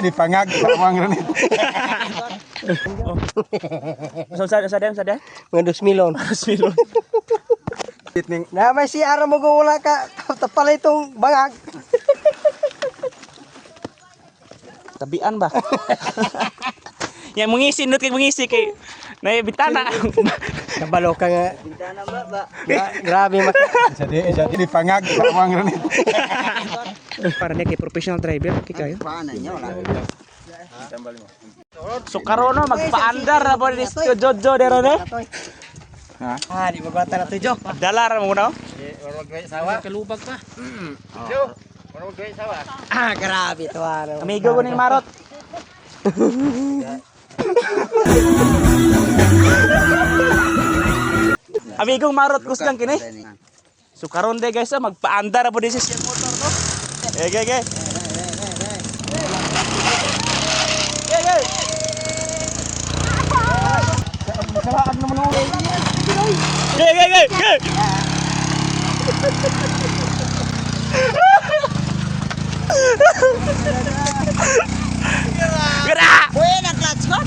Di pangag sa mga granit. Sa dia? Mga 2 milyon. 2 milyon. Na may si ara mo kung wala ka tapal itong bangag. Tabian ba? Yang mengisi nut kay mengisi kay na bitana. Kabalo ka nga. Grabe maka. Jadi di pangag sa mga granit. Para dia kay professional driver kay kayo. So karono magpaandar na ba ni Jojo dero ne? Ah, di magwata na tujo. Dalar mo no? Kalubag pa. Ah, grabe to ano. Amigo ko ning Marot. Amigong Marot kusgang kini. So karon de guys magpaandar na po din siya motor no. Okay. Saraan naman ako. Go. Gerak. Buena clutch ko.